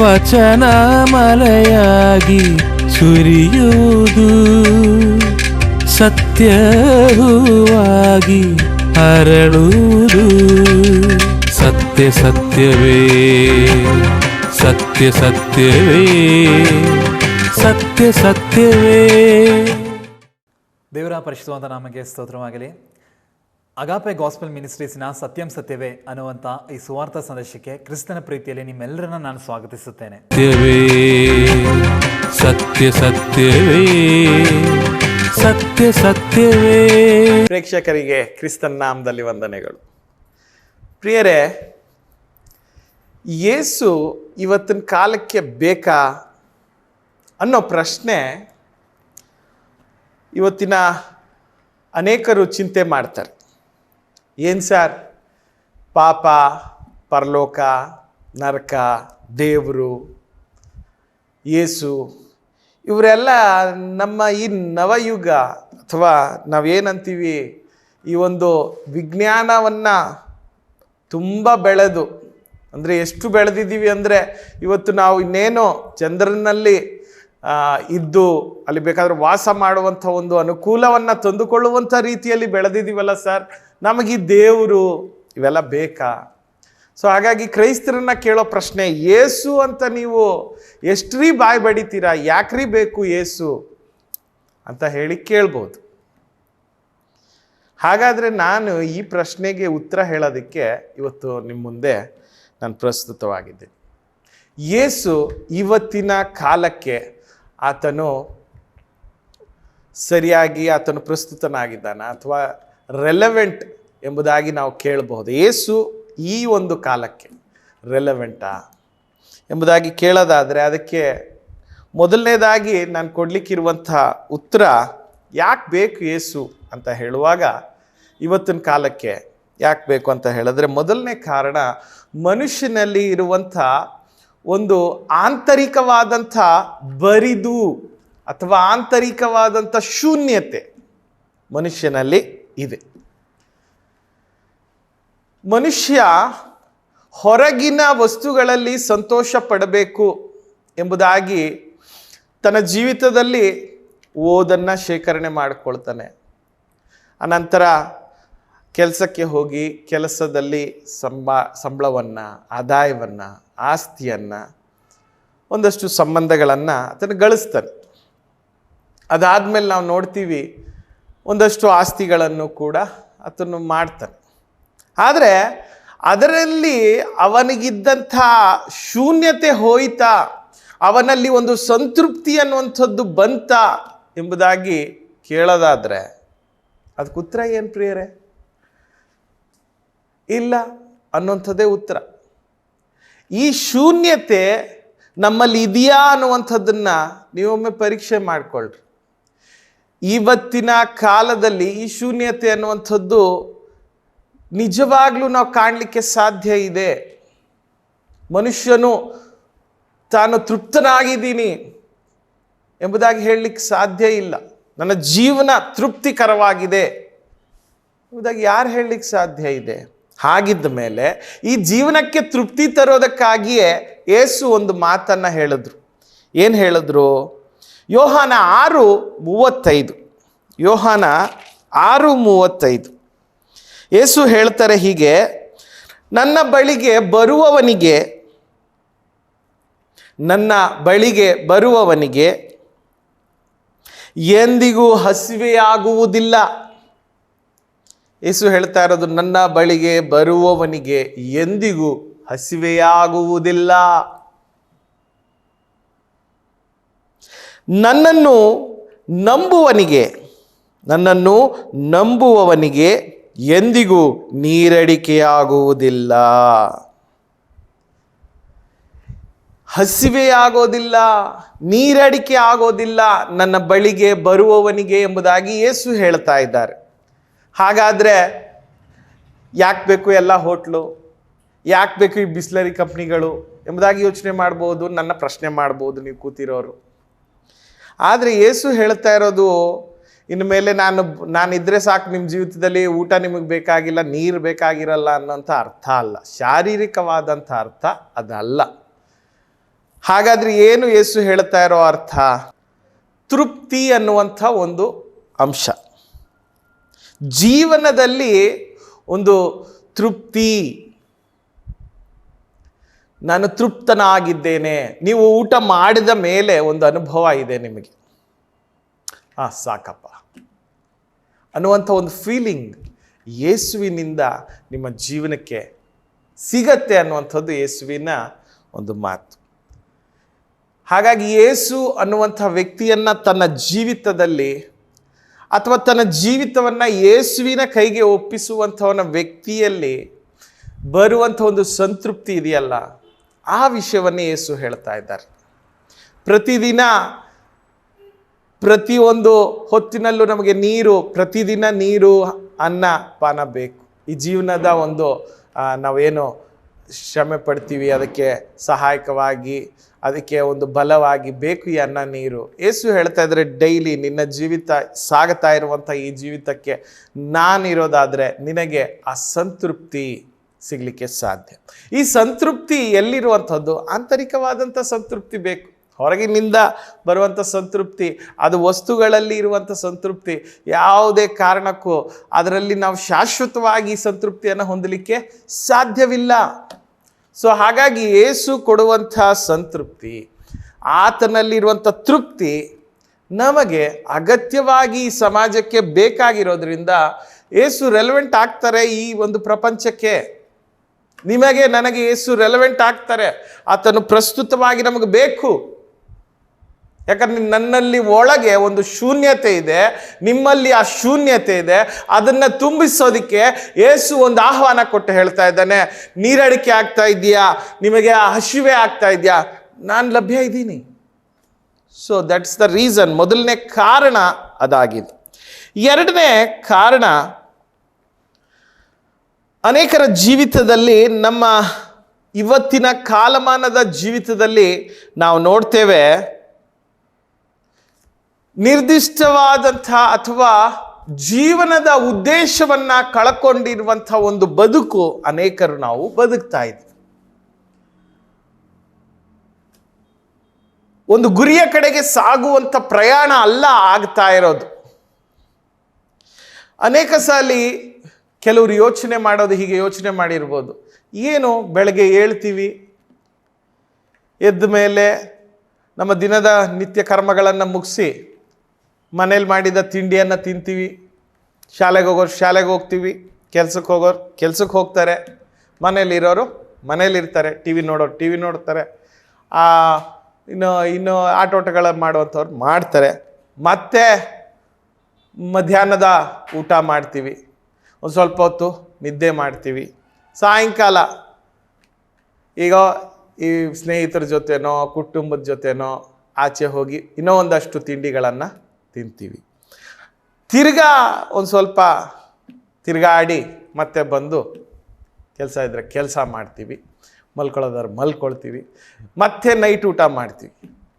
ವಚನ ಮಳೆಯಾಗಿ ಸುರಿಯುವುದು, ಸತ್ಯ ಹೂವಾಗಿ ಹರಳುವುದು. ಸತ್ಯ ಸತ್ಯವೇ, ಸತ್ಯ ಸತ್ಯವೇ, ಸತ್ಯ ಸತ್ಯವೇ. ದೇವರ ಪರಿಶುದ್ಧವಾದ ನಾಮಕ್ಕೆ ಸ್ತೋತ್ರವಾಗಲಿ. ಅಗಾಪೆ ಗಾಸ್ಪೆಲ್ ಮಿನಿಸ್ಟ್ರೀಸ್ನ ಸತ್ಯಂ ಸತ್ಯವೇ ಅನ್ನುವಂಥ ಈ ಸುವಾರ್ಥ ಸಂದೇಶಕ್ಕೆ ಕ್ರಿಸ್ತನ ಪ್ರೀತಿಯಲ್ಲಿ ನಿಮ್ಮೆಲ್ಲರನ್ನ ನಾನು ಸ್ವಾಗತಿಸುತ್ತೇನೆ. ಸತ್ಯ ಸತ್ಯವೇ, ಸತ್ಯ ಸತ್ಯವೇ. ಪ್ರೇಕ್ಷಕರಿಗೆ ಕ್ರಿಸ್ತನ ನಾಮದಲ್ಲಿ ವಂದನೆಗಳು. ಪ್ರಿಯರೇ, ಯೇಸು ಇವತ್ತಿನ ಕಾಲಕ್ಕೆ ಬೇಕಾ ಅನ್ನೋ ಪ್ರಶ್ನೆ ಇವತ್ತಿನ ಅನೇಕರು ಚಿಂತೆ ಮಾಡ್ತಾರೆ. ಏನು ಸರ್, ಪಾಪ, ಪರಲೋಕ, ನರಕ, ದೇವರು, ಯೇಸು ಇವರೆಲ್ಲ ನಮ್ಮ ಈ ನವಯುಗ ಅಥವಾ ನಾವೇನಂತೀವಿ ಈ ಒಂದು ವಿಜ್ಞಾನವನ್ನು ತುಂಬ ಬೆಳೆದು, ಅಂದರೆ ಎಷ್ಟು ಬೆಳೆದಿದ್ದೀವಿ ಅಂದರೆ ಇವತ್ತು ನಾವು ಇನ್ನೇನೋ ಚಂದ್ರನಲ್ಲಿ ಇದ್ದು ಅಲ್ಲಿ ಬೇಕಾದರೆ ವಾಸ ಮಾಡುವಂಥ ಒಂದು ಅನುಕೂಲವನ್ನು ತಂದುಕೊಳ್ಳುವಂಥ ರೀತಿಯಲ್ಲಿ ಬೆಳೆದಿದ್ದೀವಲ್ಲ ಸರ್, ನಮಗೆ ಈ ದೇವರು ಇವೆಲ್ಲ ಬೇಕಾ? ಸೊ ಹಾಗಾಗಿ ಕ್ರೈಸ್ತರನ್ನ ಕೇಳೋ ಪ್ರಶ್ನೆ, ಯೇಸು ಅಂತ ನೀವು ಎಷ್ಟ್ರೀ ಬಾಯಿ ಬಡಿತೀರಾ, ಯಾಕ್ರಿ ಬೇಕು ಯೇಸು ಅಂತ ಹೇಳಿ ಕೇಳ್ಬೋದು. ಹಾಗಾದರೆ ನಾನು ಈ ಪ್ರಶ್ನೆಗೆ ಉತ್ತರ ಹೇಳೋದಕ್ಕೆ ಇವತ್ತು ನಿಮ್ಮ ಮುಂದೆ ನಾನು ಪ್ರಸ್ತುತವಾಗಿದ್ದೀನಿ. ಯೇಸು ಇವತ್ತಿನ ಕಾಲಕ್ಕೆ ಆತನು ಸರಿಯಾಗಿ ಆತನು ಪ್ರಸ್ತುತನಾಗಿದ್ದಾನ ಅಥವಾ ರೆಲೆವೆಂಟ್ ಎಂಬುದಾಗಿ ನಾವು ಕೇಳಬಹುದು. ಯೇಸು ಈ ಒಂದು ಕಾಲಕ್ಕೆ ರೆಲೆವೆಂಟಾ ಎಂಬುದಾಗಿ ಕೇಳೋದಾದರೆ ಅದಕ್ಕೆ ಮೊದಲನೇದಾಗಿ ನಾನು ಕೊಡಲಿಕ್ಕಿರುವಂಥ ಉತ್ತರ, ಯಾಕೆ ಬೇಕು ಯೇಸು ಅಂತ ಹೇಳುವಾಗ ಇವತ್ತಿನ ಕಾಲಕ್ಕೆ ಯಾಕೆ ಬೇಕು ಅಂತ ಹೇಳಿದ್ರೆ, ಮೊದಲನೇ ಕಾರಣ ಮನುಷ್ಯನಲ್ಲಿ ಇರುವಂಥ ಒಂದು ಆಂತರಿಕವಾದಂಥ ಬರಿದು ಅಥವಾ ಆಂತರಿಕವಾದಂಥ ಶೂನ್ಯತೆ ಮನುಷ್ಯನಲ್ಲಿ ಇದೆ. ಮನುಷ್ಯ ಹೊರಗಿನ ವಸ್ತುಗಳಲ್ಲಿ ಸಂತೋಷ ಪಡಬೇಕು ಎಂಬುದಾಗಿ ತನ್ನ ಜೀವಿತದಲ್ಲಿ ಓದನ್ನು ಶೇಖರಣೆ ಮಾಡಿಕೊಳ್ತಾನೆ. ಅನಂತರ ಕೆಲಸಕ್ಕೆ ಹೋಗಿ ಕೆಲಸದಲ್ಲಿ ಸಂಬಳವನ್ನು, ಆದಾಯವನ್ನು, ಆಸ್ತಿಯನ್ನು, ಒಂದಷ್ಟು ಸಂಬಂಧಗಳನ್ನು ಆತನು ಗಳಿಸ್ತಾನೆ. ಅದಾದಮೇಲೆ ನಾವು ನೋಡ್ತೀವಿ ಒಂದಷ್ಟು ಆಸ್ತಿಗಳನ್ನು ಕೂಡ ಆತನು ಮಾಡ್ತಾನೆ. ಆದರೆ ಅದರಲ್ಲಿ ಅವನಿಗಿದ್ದಂಥ ಶೂನ್ಯತೆ ಹೋಯ್ತಾ, ಅವನಲ್ಲಿ ಒಂದು ಸಂತೃಪ್ತಿ ಅನ್ನುವಂಥದ್ದು ಬಂತ ಎಂಬುದಾಗಿ ಕೇಳೋದಾದರೆ ಅದಕ್ಕೆ ಉತ್ತರ ಏನು ಪ್ರಿಯರೇ? ಇಲ್ಲ ಅನ್ನುವಂಥದ್ದೇ ಉತ್ತರ. ಈ ಶೂನ್ಯತೆ ನಮ್ಮಲ್ಲಿ ಇದೆಯಾ ಅನ್ನುವಂಥದ್ದನ್ನು ನೀವೊಮ್ಮೆ ಪರೀಕ್ಷೆ ಮಾಡಿಕೊಳ್ಳ್ರಿ. ಇವತ್ತಿನ ಕಾಲದಲ್ಲಿ ಈ ಶೂನ್ಯತೆ ಅನ್ನುವಂಥದ್ದು ನಿಜವಾಗ್ಲೂ ನಾವು ಕಾಣಲಿಕ್ಕೆ ಸಾಧ್ಯ ಇದೆ. ಮನುಷ್ಯನು ತಾನು ತೃಪ್ತನಾಗಿದ್ದೀನಿ ಎಂಬುದಾಗಿ ಹೇಳಲಿಕ್ಕೆ ಸಾಧ್ಯ ಇಲ್ಲ. ನನ್ನ ಜೀವನ ತೃಪ್ತಿಕರವಾಗಿದೆ ಎಂಬುದಾಗಿ ಯಾರು ಹೇಳಲಿಕ್ಕೆ ಸಾಧ್ಯ ಇದೆ? ಹಾಗಿದ್ದ ಮೇಲೆ ಈ ಜೀವನಕ್ಕೆ ತೃಪ್ತಿ ತರೋದಕ್ಕಾಗಿಯೇ ಯೇಸು ಒಂದು ಮಾತನ್ನು ಹೇಳಿದ್ರು. ಏನು ಹೇಳಿದ್ರು? ಯೋಹಾನ 6:35. ಯೋಹಾನ 6:35 ಯೇಸು ಹೇಳ್ತಾರೆ ಹೀಗೆ, ನನ್ನ ಬಳಿಗೆ ಬರುವವನಿಗೆ ಎಂದಿಗೂ ಹಸಿವೆಯಾಗುವುದಿಲ್ಲ. ಯೇಸು ಹೇಳ್ತಾ ಇರೋದು, ನನ್ನ ಬಳಿಗೆ ಬರುವವನಿಗೆ ಎಂದಿಗೂ ಹಸಿವೆಯಾಗುವುದಿಲ್ಲ. ನನ್ನನ್ನು ನಂಬುವವನಿಗೆ ಎಂದಿಗೂ ನೀರಡಿಕೆಯಾಗುವುದಿಲ್ಲ. ಹಸಿವೆಯಾಗೋದಿಲ್ಲ, ನೀರಡಿಕೆ ಆಗೋದಿಲ್ಲ ನನ್ನ ಬಳಿಗೆ ಬರುವವನಿಗೆ ಎಂಬುದಾಗಿ ಯೇಸು ಹೇಳ್ತಾ ಇದ್ದಾರೆ. ಹಾಗಾದರೆ ಯಾಕೆ ಬೇಕು ಎಲ್ಲ ಹೋಟ್ಲು, ಯಾಕೆ ಬೇಕು ಈ ಬಿಸ್ಲರಿ ಕಂಪ್ನಿಗಳು ಎಂಬುದಾಗಿ ಯೋಚನೆ ಮಾಡ್ಬೋದು, ನನ್ನ ಪ್ರಶ್ನೆ ಮಾಡ್ಬೋದು ನೀವು ಕೂತಿರೋರು. ಆದರೆ ಯೇಸು ಹೇಳ್ತಾ ಇರೋದು, ಇನ್ನು ಮೇಲೆ ನಾನಿದ್ರೆ ಸಾಕು ನಿಮ್ಮ ಜೀವಿತದಲ್ಲಿ, ಊಟ ನಿಮಗೆ ಬೇಕಾಗಿಲ್ಲ, ನೀರು ಬೇಕಾಗಿರಲ್ಲ ಅನ್ನೋಂಥ ಅರ್ಥ ಅಲ್ಲ, ಶಾರೀರಿಕವಾದಂಥ ಅರ್ಥ ಅದಲ್ಲ. ಹಾಗಾದ್ರೆ ಏನು ಯೇಸು ಹೇಳ್ತಾ ಇರೋ ಅರ್ಥ? ತೃಪ್ತಿ ಅನ್ನುವಂಥ ಒಂದು ಅಂಶ, ಜೀವನದಲ್ಲಿ ಒಂದು ತೃಪ್ತಿ. ನಾನು ತೃಪ್ತನಾಗಿದ್ದೇನೆ. ನೀವು ಊಟ ಮಾಡಿದ ಮೇಲೆ ಒಂದು ಅನುಭವ ಇದೆ ನಿಮಗೆ, ಸಾಕಪ್ಪ ಅನ್ನುವಂಥ ಒಂದು ಫೀಲಿಂಗ್ ಯೇಸುವಿನಿಂದ ನಿಮ್ಮ ಜೀವನಕ್ಕೆ ಸಿಗತ್ತೆ ಅನ್ನುವಂಥದ್ದು ಯೇಸುವಿನ ಒಂದು ಮಾತು. ಹಾಗಾಗಿ ಯೇಸು ಅನ್ನುವಂಥ ವ್ಯಕ್ತಿಯನ್ನು ತನ್ನ ಜೀವಿತದಲ್ಲಿ ಅಥವಾ ತನ್ನ ಜೀವಿತವನ್ನು ಯೇಸುವಿನ ಕೈಗೆ ಒಪ್ಪಿಸುವಂಥವನ ವ್ಯಕ್ತಿಯಲ್ಲಿ ಬರುವಂಥ ಒಂದು ಸಂತೃಪ್ತಿ ಇದೆಯಲ್ಲ, ಆ ವಿಷಯವನ್ನೇ ಯೇಸು ಹೇಳ್ತಾ ಇದ್ದಾರೆ. ಪ್ರತಿದಿನ ಪ್ರತಿಯೊಂದು ಹೊತ್ತಿನಲ್ಲೂ ನಮಗೆ ನೀರು, ಪ್ರತಿದಿನ ನೀರು, ಅನ್ನ, ಪಾನ ಬೇಕು. ಈ ಜೀವನದ ಒಂದು ನಾವೇನು ಶ್ರಮೆ ಪಡ್ತೀವಿ ಅದಕ್ಕೆ ಸಹಾಯಕವಾಗಿ, ಅದಕ್ಕೆ ಒಂದು ಬಲವಾಗಿ ಬೇಕು ಈ ಅನ್ನ ನೀರು. ಯೇಸು ಹೇಳ್ತಾ ಇದ್ದಾರೆ, ಡೈಲಿ ನಿನ್ನ ಜೀವಿತ ಸಾಗುತ್ತಾ ಇರುವಂಥ ಈ ಜೀವಿತಕ್ಕೆ ನಾನಿರೋದಾದರೆ ನಿನಗೆ ಆ ಸಂತೃಪ್ತಿ ಸಿಗಲಿಕ್ಕೆ ಸಾಧ್ಯ. ಈ ಸಂತೃಪ್ತಿ ಎಲ್ಲಿರುವಂಥದ್ದು? ಆಂತರಿಕವಾದಂಥ ಸಂತೃಪ್ತಿ ಬೇಕು. ಹೊರಗಿನಿಂದ ಬರುವಂಥ ಸಂತೃಪ್ತಿ, ಅದು ವಸ್ತುಗಳಲ್ಲಿ ಇರುವಂಥ ಸಂತೃಪ್ತಿ, ಯಾವುದೇ ಕಾರಣಕ್ಕೂ ಅದರಲ್ಲಿ ನಾವು ಶಾಶ್ವತವಾಗಿ ಸಂತೃಪ್ತಿಯನ್ನು ಹೊಂದಲಿಕ್ಕೆ ಸಾಧ್ಯವಿಲ್ಲ. ಸೊ ಹಾಗಾಗಿ ಯೇಸು ಕೊಡುವಂಥ ಸಂತೃಪ್ತಿ, ಆತನಲ್ಲಿರುವಂಥ ತೃಪ್ತಿ ನಮಗೆ ಅಗತ್ಯವಾಗಿ ಈ ಸಮಾಜಕ್ಕೆ ಬೇಕಾಗಿರೋದ್ರಿಂದ ಯೇಸು ರೆಲೆವೆಂಟ್ ಆಗ್ತಾರೆ ಈ ಒಂದು ಪ್ರಪಂಚಕ್ಕೆ. ನಿಮಗೆ ನನಗೆ ಯೇಸು ರೆಲೆವೆಂಟ್ ಆಗ್ತಾರೆ, ಆತನು ಪ್ರಸ್ತುತವಾಗಿ ನಮಗೆ ಬೇಕು. ಯಾಕಂದ್ರೆ ನನ್ನಲ್ಲಿ ಒಳಗೆ ಒಂದು ಶೂನ್ಯತೆ ಇದೆ, ನಿಮ್ಮಲ್ಲಿ ಆ ಶೂನ್ಯತೆ ಇದೆ. ಅದನ್ನು ತುಂಬಿಸೋದಕ್ಕೆ ಯೇಸು ಒಂದು ಆಹ್ವಾನ ಕೊಟ್ಟು ಹೇಳ್ತಾ ಇದ್ದಾನೆ, ನೀರಡಿಕೆ ಆಗ್ತಾ ಇದೆಯಾ, ನಿಮಗೆ ಆ ಹಸಿವೆ ಆಗ್ತಾ ಇದೆಯಾ, ನಾನು ಲಭ್ಯ ಇದ್ದೀನಿ. So that's the reason. ಮೊದಲನೇ ಕಾರಣ ಅದಾಗಿದೆ. ಎರಡನೇ ಕಾರಣ, ಅನೇಕರ ಜೀವಿತದಲ್ಲಿ, ನಮ್ಮ ಇವತ್ತಿನ ಕಾಲಮಾನದ ಜೀವಿತದಲ್ಲಿ ನಾವು ನೋಡ್ತೇವೆ, ನಿರ್ದಿಷ್ಟವಾದಂಥ ಅಥವಾ ಜೀವನದ ಉದ್ದೇಶವನ್ನ ಕಳ್ಕೊಂಡಿರುವಂಥ ಒಂದು ಬದುಕು ಅನೇಕರು ನಾವು ಬದುಕ್ತಾ ಇದ್ದೀವಿ. ಒಂದು ಗುರಿಯ ಕಡೆಗೆ ಸಾಗುವಂಥ ಪ್ರಯಾಣ ಅಲ್ಲ ಆಗ್ತಾ ಇರೋದು. ಅನೇಕ ಸಾಲಿ ಕೆಲವರು ಯೋಚನೆ ಮಾಡೋದು ಹೀಗೆ ಯೋಚನೆ ಮಾಡಿರ್ಬೋದು, ಏನು ಬೆಳಗ್ಗೆ ಏಳ್ತೀವಿ, ಎದ್ದ ಮೇಲೆ ನಮ್ಮ ದಿನದ ನಿತ್ಯ ಕರ್ಮಗಳನ್ನು ಮುಗಿಸಿ ಮನೇಲಿ ಮಾಡಿದ ತಿಂಡಿಯನ್ನು ತಿಂತೀವಿ, ಶಾಲೆಗೆ ಹೋಗೋರು ಶಾಲೆಗೆ ಹೋಗ್ತೀವಿ, ಕೆಲ್ಸಕ್ಕೆ ಹೋಗೋರು ಕೆಲ್ಸಕ್ಕೆ ಹೋಗ್ತಾರೆ, ಮನೇಲಿರೋರು ಮನೇಲಿರ್ತಾರೆ, ಟಿ ವಿ ನೋಡೋರು ಟಿ ವಿ ನೋಡ್ತಾರೆ, ಇನ್ನು ಆಟೋಟಗಳ ಮಾಡುವಂಥವ್ರು ಮಾಡ್ತಾರೆ. ಮತ್ತೆ ಮಧ್ಯಾಹ್ನದ ಊಟ ಮಾಡ್ತೀವಿ, ಒಂದು ಸ್ವಲ್ಪ ಹೊತ್ತು ನಿದ್ದೆ ಮಾಡ್ತೀವಿ. ಸಾಯಂಕಾಲ ಈಗ ಈ ಸ್ನೇಹಿತರ ಜೊತೆನೋ ಕುಟುಂಬದ ಜೊತೆನೋ ಆಚೆ ಹೋಗಿ ಇನ್ನೂ ಒಂದಷ್ಟು ತಿಂಡಿಗಳನ್ನು ತಿಂತೀವಿ. ತಿರ್ಗಾ ಒಂದು ಸ್ವಲ್ಪ ತಿರ್ಗಾಡಿ ಮತ್ತೆ ಬಂದು ಕೆಲಸ ಇದ್ದರೆ ಕೆಲಸ ಮಾಡ್ತೀವಿ, ಮಲ್ಕೊಳ್ಳೋದಾದ್ರೆ ಮಲ್ಕೊಳ್ತೀವಿ, ಮತ್ತೆ ನೈಟ್ ಊಟ ಮಾಡ್ತೀವಿ,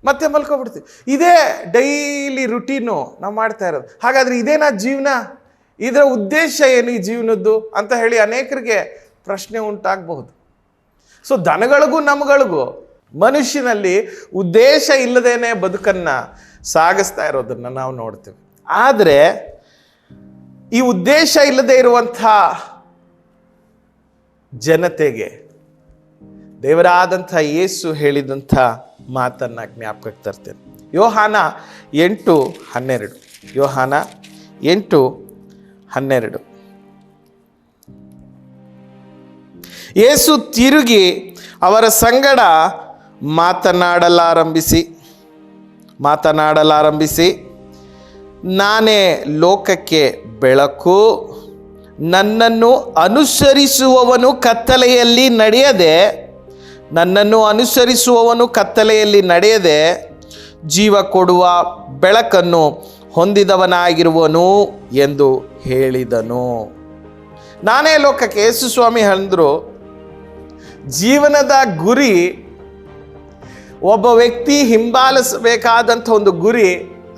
ಮತ್ತೆ ಮಲ್ಕೊಬಿಡ್ತೀವಿ. ಇದೇ ಡೈಲಿ ರುಟೀನು ನಾವು ಮಾಡ್ತಾ ಇರೋದು. ಹಾಗಾದರೆ ಇದೇನಾ ಜೀವನ? ಇದರ ಉದ್ದೇಶ ಏನು ಈ ಜೀವನದ್ದು ಅಂತ ಹೇಳಿ ಅನೇಕರಿಗೆ ಪ್ರಶ್ನೆ ಉಂಟಾಗಬಹುದು. ಸೊ ದನಗಳಿಗೂ ನಮ್ಗಳಿಗೂ ಮನುಷ್ಯನಲ್ಲಿ ಉದ್ದೇಶ ಇಲ್ಲದೇನೆ ಬದುಕನ್ನು ಸಾಗಿಸ್ತಾ ಇರೋದನ್ನು ನಾವು ನೋಡ್ತೇವೆ. ಆದರೆ ಈ ಉದ್ದೇಶ ಇಲ್ಲದೆ ಇರುವಂಥ ಜನತೆಗೆ ದೇವರಾದಂಥ ಯೇಸು ಹೇಳಿದಂಥ ಮಾತನ್ನು ಜ್ಞಾಪಕಕ್ಕೆ ತರ್ತೇನೆ. ಯೋಹಾನ 8:12. ಯೋಹಾನ 8:12. ಯೇಸು ತಿರುಗಿ ಅವರ ಸಂಗಡ ಮಾತನಾಡಲಾರಂಭಿಸಿ ನಾನೇ ಲೋಕಕ್ಕೆ ಬೆಳಕು, ನನ್ನನ್ನು ಅನುಸರಿಸುವವನು ಕತ್ತಲೆಯಲ್ಲಿ ನಡೆಯದೆ ಜೀವ ಕೊಡುವ ಬೆಳಕನ್ನು ಹೊಂದಿದವನಾಗಿರುವನು ಎಂದು ಹೇಳಿದನು. ನಾನೇ ಲೋಕಕ್ಕೆ, ಯೇಸು ಸ್ವಾಮಿ ಅಂದರು, ಜೀವನದ ಗುರಿ, ಒಬ್ಬ ವ್ಯಕ್ತಿ ಹಿಂಬಾಲಿಸಬೇಕಾದಂಥ ಒಂದು ಗುರಿ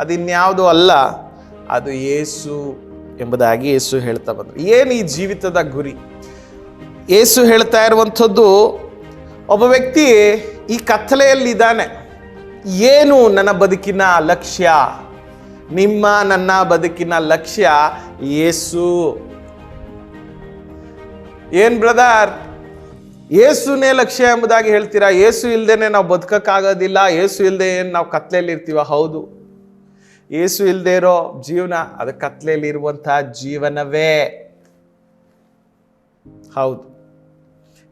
ಅದಿನ್ಯಾವುದೂ ಅಲ್ಲ, ಅದು ಯೇಸು ಎಂಬುದಾಗಿ ಯೇಸು ಹೇಳ್ತಾ ಬಂದರು. ಏನು ಈ ಜೀವಿತದ ಗುರಿ? ಯೇಸು ಹೇಳ್ತಾ ಇರುವಂಥದ್ದು, ಒಬ್ಬ ವ್ಯಕ್ತಿ ಈ ಕತ್ತಲೆಯಲ್ಲಿದ್ದಾನೆ. ಏನು ನನ್ನ ಬದುಕಿನ ಲಕ್ಷ್ಯ? ನಿಮ್ಮ ನನ್ನ ಬದುಕಿನ ಲಕ್ಷ್ಯ ಯೇಸು. ಏನ್ ಬ್ರದರ್, ಯೇಸುನೇ ಲಕ್ಷ್ಯ ಎಂಬುದಾಗಿ ಹೇಳ್ತೀರಾ? ಯೇಸು ಇಲ್ದೇನೆ ನಾವು ಬದುಕಕ್ಕಾಗೋದಿಲ್ಲ, ಯೇಸು ಇಲ್ಲದೆ ಏನು ನಾವು ಕತ್ಲೆಯಲ್ಲಿ ಇರ್ತೀವ? ಹೌದು, ಯೇಸು ಇಲ್ಲದೆ ಇರೋ ಜೀವನ ಅದು ಕತ್ಲೆಯಲ್ಲಿ ಇರುವಂತಹ ಜೀವನವೇ. ಹೌದು,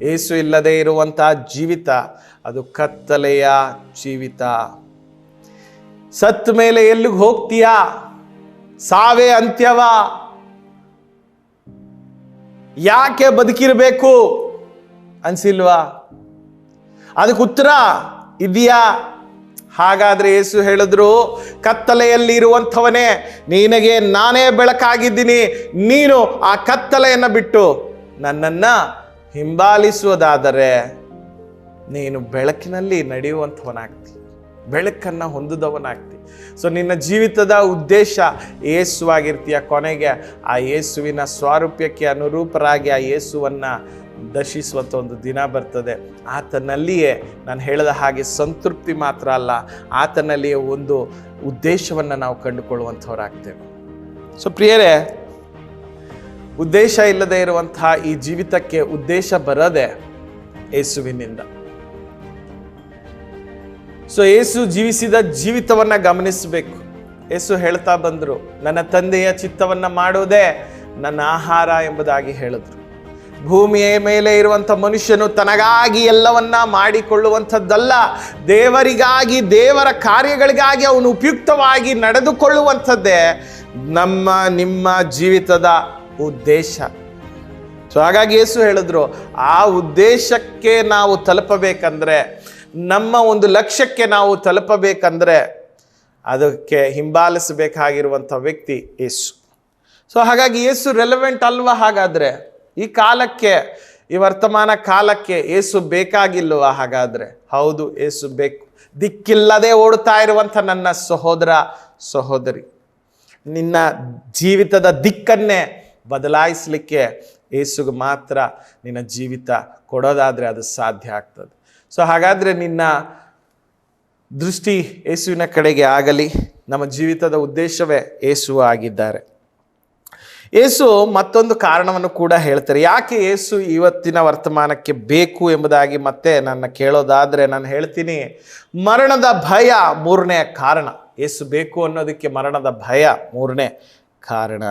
ಯೇಸು ಇಲ್ಲದೆ ಇರುವಂತಹ ಜೀವಿತ ಅದು ಕತ್ತಲೆಯ ಜೀವಿತ. ಸತ್ತ ಮೇಲೆ ಎಲ್ಲಿಗೆ ಹೋಗ್ತೀಯಾ? ಸಾವೇ ಅಂತ್ಯವ? ಯಾಕೆ ಬದುಕಿರ್ಬೇಕು ಅನ್ಸಿಲ್ವಾ? ಅದಕ್ಕೆ ಉತ್ತರ ಇದೆಯಾ? ಹಾಗಾದ್ರೆ ಯೇಸು ಹೇಳಿದ್ರು, ಕತ್ತಲೆಯಲ್ಲಿ ಇರುವಂಥವನೇ, ನಿನಗೆ ನಾನೇ ಬೆಳಕಾಗಿದ್ದೀನಿ. ನೀನು ಆ ಕತ್ತಲೆಯನ್ನು ಬಿಟ್ಟು ನನ್ನನ್ನ ಹಿಂಬಾಲಿಸುವುದಾದರೆ ನೀನು ಬೆಳಕಿನಲ್ಲಿ ನಡೆಯುವಂಥವನಾಗ್ತಿ, ಬೆಳಕನ್ನು ಹೊಂದಿದವನಾಗ್ತಿ. ಸೊ ನಿನ್ನ ಜೀವಿತದ ಉದ್ದೇಶ ಯೇಸುವಾಗಿರ್ತೀಯ. ಕೊನೆಗೆ ಆ ಯೇಸುವಿನ ಸ್ವಾರೂಪ್ಯಕ್ಕೆ ಅನುರೂಪರಾಗಿ ಆ ಯೇಸುವನ್ನು ದರ್ಶಿಸುವಂಥ ಒಂದು ದಿನ ಬರ್ತದೆ. ಆತನಲ್ಲಿಯೇ ನಾನು ಹೇಳಿದ ಹಾಗೆ ಸಂತೃಪ್ತಿ ಮಾತ್ರ ಅಲ್ಲ, ಆತನಲ್ಲಿಯೇ ಒಂದು ಉದ್ದೇಶವನ್ನು ನಾವು ಕಂಡುಕೊಳ್ಳುವಂಥವರಾಗ್ತೇವೆ. ಸೊ ಪ್ರಿಯರೇ, ಉದ್ದೇಶ ಇಲ್ಲದೆ ಇರುವಂತಹ ಈ ಜೀವಿತಕ್ಕೆ ಉದ್ದೇಶ ಬರದೆ ಯೇಸುವಿನಿಂದ. ಸೊ ಯೇಸು ಜೀವಿಸಿದ ಜೀವಿತವನ್ನ ಗಮನಿಸಬೇಕು. ಯೇಸು ಹೇಳ್ತಾ ಬಂದರು, ನನ್ನ ತಂದೆಯ ಚಿತ್ತವನ್ನ ಮಾಡುವುದೇ ನನ್ನ ಆಹಾರ ಎಂಬುದಾಗಿ ಹೇಳಿದ್ರು. ಭೂಮಿಯ ಮೇಲೆ ಇರುವಂಥ ಮನುಷ್ಯನು ತನಗಾಗಿ ಎಲ್ಲವನ್ನ ಮಾಡಿಕೊಳ್ಳುವಂಥದ್ದಲ್ಲ, ದೇವರಿಗಾಗಿ, ದೇವರ ಕಾರ್ಯಗಳಿಗಾಗಿ ಅವನು ಉಪಯುಕ್ತವಾಗಿ ನಡೆದುಕೊಳ್ಳುವಂಥದ್ದೇ ನಿಮ್ಮ ಜೀವಿತದ ಉದ್ದೇಶ. ಸೊ ಹಾಗಾಗಿ ಯೇಸು ಹೇಳಿದ್ರು, ಆ ಉದ್ದೇಶಕ್ಕೆ ನಾವು ತಲುಪಬೇಕಂದ್ರೆ, ನಮ್ಮ ಒಂದು ಲಕ್ಷ್ಯಕ್ಕೆ ನಾವು ತಲುಪಬೇಕಂದ್ರೆ ಅದಕ್ಕೆ ಹಿಂಬಾಲಿಸಬೇಕಾಗಿರುವಂಥ ವ್ಯಕ್ತಿ ಯೇಸು. ಸೊ ಹಾಗಾಗಿ ಯೇಸು ರೆಲೆವೆಂಟ್ ಅಲ್ವಾ? ಹಾಗಾದ್ರೆ ಈ ಕಾಲಕ್ಕೆ, ಈ ವರ್ತಮಾನ ಕಾಲಕ್ಕೆ ಯೇಸು ಬೇಕಾಗಿಲ್ವಾ? ಹಾಗಾದ್ರೆ ಹೌದು, ಯೇಸು ಬೇಕು. ದಿಕ್ಕಿಲ್ಲದೆ ಓಡ್ತಾ ಇರುವಂಥ ನನ್ನ ಸಹೋದರ ಸಹೋದರಿ, ನಿನ್ನ ಜೀವಿತದ ದಿಕ್ಕನ್ನೇ ಬದಲಾಯಿಸಲಿಕ್ಕೆ ಯೇಸುಗೆ ಮಾತ್ರ ನಿನ್ನ ಜೀವಿತ ಕೊಡೋದಾದರೆ ಅದು ಸಾಧ್ಯ ಆಗ್ತದೆ. ಸೊ ಹಾಗಾದರೆ ನಿನ್ನ ದೃಷ್ಟಿ ಯೇಸುವಿನ ಕಡೆಗೆ ಆಗಲಿ. ನಮ್ಮ ಜೀವಿತದ ಉದ್ದೇಶವೇ ಯೇಸು ಆಗಿದ್ದಾರೆ. ಯೇಸು ಮತ್ತೊಂದು ಕಾರಣವನ್ನು ಕೂಡ ಹೇಳ್ತಾರೆ, ಯಾಕೆ ಯೇಸು ಇವತ್ತಿನ ವರ್ತಮಾನಕ್ಕೆ ಬೇಕು ಎಂಬುದಾಗಿ ಮತ್ತೆ ನನ್ನ ಕೇಳೋದಾದರೆ ನಾನು ಹೇಳ್ತೀನಿ, ಮರಣದ ಭಯ ಮೂರನೇ ಕಾರಣ. ಯೇಸು ಬೇಕು ಅನ್ನೋದಕ್ಕೆ ಮರಣದ ಭಯ ಮೂರನೇ ಕಾರಣ.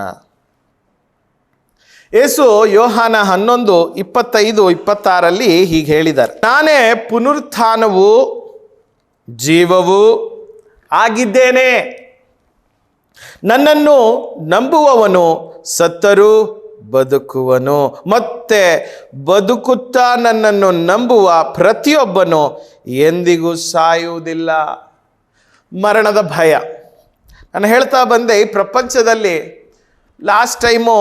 ಯೇಸು ಯೋಹಾನ 11:25-26 ಹೀಗೆ ಹೇಳಿದ್ದಾರೆ, ನಾನೇ ಪುನರುತ್ಥಾನವೂ ಜೀವವೂ ಆಗಿದ್ದೇನೆ. ನನ್ನನ್ನು ನಂಬುವವನು ಸತ್ತರೂ ಬದುಕುವನು, ಮತ್ತೆ ಬದುಕುತ್ತಾ ನನ್ನನ್ನು ನಂಬುವ ಪ್ರತಿಯೊಬ್ಬನು ಎಂದಿಗೂ ಸಾಯುವುದಿಲ್ಲ. ಮರಣದ ಭಯ. ನಾನು ಹೇಳ್ತಾ ಬಂದೆ, ಈ ಪ್ರಪಂಚದಲ್ಲಿ ಲಾಸ್ಟ್ ಟೈಮು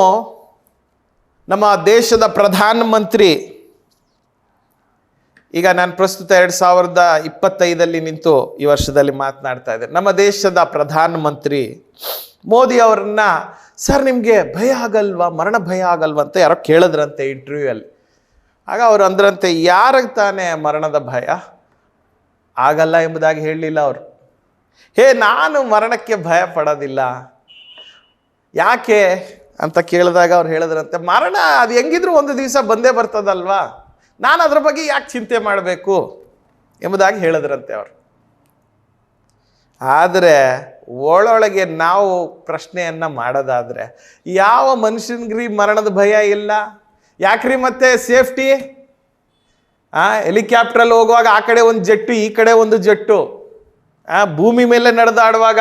ನಮ್ಮ ದೇಶದ ಪ್ರಧಾನಮಂತ್ರಿ, ಈಗ ನಾನು ಪ್ರಸ್ತುತ 2025 ನಿಂತು ಈ ವರ್ಷದಲ್ಲಿ ಮಾತನಾಡ್ತಾ ಇದ್ದೇನೆ, ನಮ್ಮ ದೇಶದ ಪ್ರಧಾನಮಂತ್ರಿ ಮೋದಿ ಅವರನ್ನ, ಸರ್ ನಿಮಗೆ ಭಯ ಆಗಲ್ವಾ, ಮರಣ ಭಯ ಆಗಲ್ವಾ ಅಂತ ಯಾರೋ ಕೇಳಿದ್ರಂತೆ ಇಂಟರ್ವ್ಯೂಯಲ್ಲಿ. ಆಗ ಅವರು ಅಂದ್ರಂತೆ, ಯಾರಿಗೆ ತಾನೇ ಮರಣದ ಭಯ ಆಗಲ್ಲ ಎಂಬುದಾಗಿ ಹೇಳಲಿಲ್ಲ ಅವರು. ನಾನು ಮರಣಕ್ಕೆ ಭಯ ಪಡೋದಿಲ್ಲ. ಯಾಕೆ ಅಂತ ಕೇಳಿದಾಗ ಅವ್ರು ಹೇಳಿದ್ರಂತೆ, ಮರಣ ಅದು ಹೆಂಗಿದ್ರು ಒಂದು ದಿವಸ ಬಂದೇ ಬರ್ತದಲ್ವಾ, ನಾನು ಅದ್ರ ಬಗ್ಗೆ ಯಾಕೆ ಚಿಂತೆ ಮಾಡಬೇಕು ಎಂಬುದಾಗಿ ಹೇಳಿದ್ರಂತೆ ಅವರು. ಆದರೆ ಒಳೊಳಗೆ ನಾವು ಪ್ರಶ್ನೆಯನ್ನು ಮಾಡೋದಾದರೆ, ಯಾವ ಮನುಷ್ಯನಿಗ್ರಿ ಮರಣದ ಭಯ ಇಲ್ಲ? ಯಾಕ್ರಿ ಮತ್ತೆ ಸೇಫ್ಟಿ? ಹೆಲಿಕಾಪ್ಟ್ರಲ್ಲಿ ಹೋಗುವಾಗ ಆ ಕಡೆ ಒಂದು ಜೆಟ್ಟು, ಈ ಕಡೆ ಒಂದು ಜೆಟ್ಟು, ಭೂಮಿ ಮೇಲೆ ನಡೆದಾಡುವಾಗ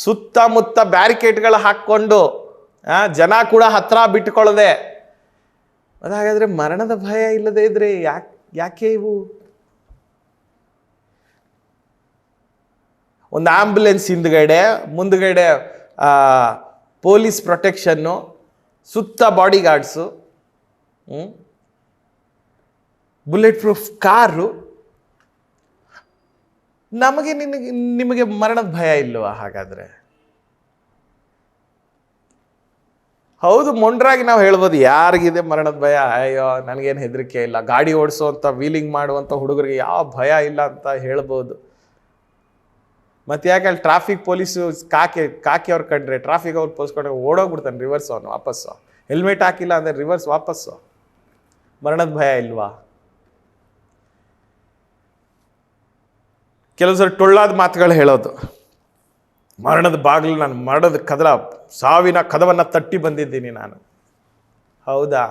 ಸುತ್ತಮುತ್ತ ಬ್ಯಾರಿಕೇಡ್ಗಳು ಹಾಕ್ಕೊಂಡು ಜನ ಕೂಡ ಹತ್ರ ಬಿಟ್ಟುಕೊಳ್ಳದೆ, ಅದಾಗಾದ್ರೆ ಮರಣದ ಭಯ ಇಲ್ಲದೆ ಇದ್ರೆ ಯಾಕೆ ಇವು? ಒಂದು ಆಂಬ್ಯುಲೆನ್ಸ್ ಹಿಂದ್ಗಡೆ, ಮುಂದ್ಗಡೆ ಪೊಲೀಸ್ ಪ್ರೊಟೆಕ್ಷನ್ನು, ಸುತ್ತ body guards, bullet proof car. ನಿಮಗೆ ಮರಣದ ಭಯ ಇಲ್ವಾ? ಹಾಗಾದ್ರೆ ಹೌದು, ಮೊಂಡ್ರಾಗಿ ನಾವು ಹೇಳ್ಬೋದು, ಯಾರಿಗಿದೆ ಮರಣದ ಭಯ, ಅಯ್ಯೋ ನನಗೇನು ಹೆದರಿಕೆ ಇಲ್ಲ, ಗಾಡಿ ಓಡಿಸುವಂಥ ವೀಲಿಂಗ್ ಮಾಡುವಂಥ ಹುಡುಗರಿಗೆ ಯಾವ ಭಯ ಇಲ್ಲ ಅಂತ ಹೇಳ್ಬೋದು. ಮತ್ತೆ ಯಾಕೆ ಅಲ್ಲಿ ಟ್ರಾಫಿಕ್ ಪೊಲೀಸು ಕಾಕಿ ಅವ್ರು ಕಂಡ್ರೆ ಟ್ರಾಫಿಕ್ ಅವ್ರು ಪೋಸ್ಕೊಂಡ್ರೆ ಓಡೋಗ್ಬಿಡ್ತಾನೆ ರಿವರ್ಸ್, ಅವನು ವಾಪಸ್ಸು. ಹೆಲ್ಮೆಟ್ ಹಾಕಿಲ್ಲ ಅಂದರೆ ರಿವರ್ಸ್ ವಾಪಸ್ಸು. ಮರಣದ ಭಯ ಇಲ್ವಾ? ಕೆಲವು ಸರಿ ಟೊಳ್ಳಾದ ಮಾತುಗಳು ಹೇಳೋದು, ಮರಣದ ಬಾಗಿಲು, ನಾನು ಮರಣದ ಸಾವಿನ ಕದವನ್ನು ತಟ್ಟಿ ಬಂದಿದ್ದೀನಿ ನಾನು. ಹೌದಾ?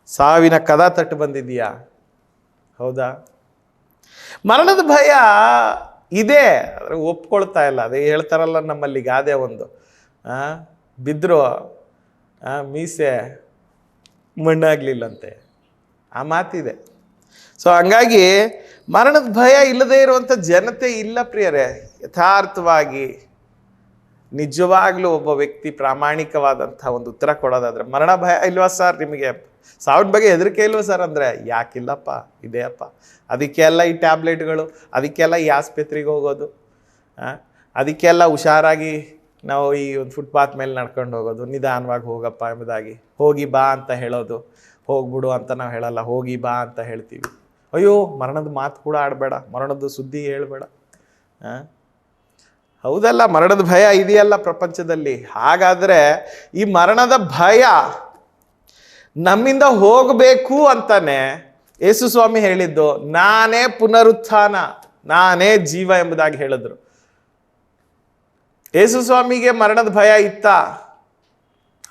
ಸಾವಿನ ಕದ ತಟ್ಟಿ ಬಂದಿದ್ದೀಯಾ? ಹೌದಾ? ಮರಣದ ಭಯ ಇದೆ, ಆದರೆ ಒಪ್ಕೊಳ್ತಾ ಇಲ್ಲ. ಅದೇ ಹೇಳ್ತಾರಲ್ಲ ನಮ್ಮಲ್ಲಿ ಗಾದೆ ಒಂದು, ಬಿದ್ದರು ಮೀಸೆ ಮಣ್ಣಾಗ್ಲಿಲ್ಲಂತೆ, ಆ ಮಾತಿದೆ. ಸೊ ಹಂಗಾಗಿ ಮರಣದ ಭಯ ಇಲ್ಲದೆ ಇರುವಂಥ ಜನತೆ ಇಲ್ಲ ಪ್ರಿಯರೇ. ಯಥಾರ್ಥವಾಗಿ ನಿಜವಾಗ್ಲೂ ಒಬ್ಬ ವ್ಯಕ್ತಿ ಪ್ರಾಮಾಣಿಕವಾದಂಥ ಒಂದು ಉತ್ತರ ಕೊಡೋದಾದ್ರೆ, ಮರಣ ಭಯ ಇಲ್ವಾ ಸರ್ ನಿಮಗೆ, ಸಾವಿನ ಬಗ್ಗೆ ಹೆದರಿಕೆ ಇಲ್ವಾ ಸರ್ ಅಂದರೆ, ಯಾಕಿಲ್ಲಪ್ಪ, ಇದೆಯಪ್ಪ, ಅದಕ್ಕೆಲ್ಲ ಈ ಟ್ಯಾಬ್ಲೆಟ್ಗಳು, ಅದಕ್ಕೆಲ್ಲ ಈ ಆಸ್ಪತ್ರೆಗೆ ಹೋಗೋದು, ಅದಕ್ಕೆಲ್ಲ ಹುಷಾರಾಗಿ ನಾವು ಈ ಒಂದು ಫುಟ್ಪಾತ್ ಮೇಲೆ ನಡ್ಕೊಂಡು ಹೋಗೋದು, ನಿಧಾನವಾಗಿ ಹೋಗಪ್ಪ ಎಂಬುದಾಗಿ. ಹೋಗಿ ಬಾ ಅಂತ ಹೇಳೋದು, ಹೋಗ್ಬಿಡು ಅಂತ ನಾವು ಹೇಳಲ್ಲ, ಹೋಗಿ ಬಾ ಅಂತ ಹೇಳ್ತೀವಿ. ಅಯ್ಯೋ ಮರಣದ ಮಾತು ಕೂಡ ಆಡಬೇಡ, ಮರಣದ ಸುದ್ದಿ ಹೇಳ್ಬೇಡ. ಹೌದಲ್ಲ, ಮರಣದ ಭಯ ಇದೆಯಲ್ಲ ಪ್ರಪಂಚದಲ್ಲಿ. ಹಾಗಾದರೆ ಈ ಮರಣದ ಭಯ ನಮ್ಮಿಂದ ಹೋಗಬೇಕು ಅಂತಾನೆ ಯೇಸು ಸ್ವಾಮಿ ಹೇಳಿದ್ದು, ನಾನೇ ಪುನರುತ್ಥಾನ, ನಾನೇ ಜೀವ ಎಂಬುದಾಗಿ ಹೇಳಿದ್ರು. ಯೇಸು ಸ್ವಾಮಿಗೆ ಮರಣದ ಭಯ ಇತ್ತಾ?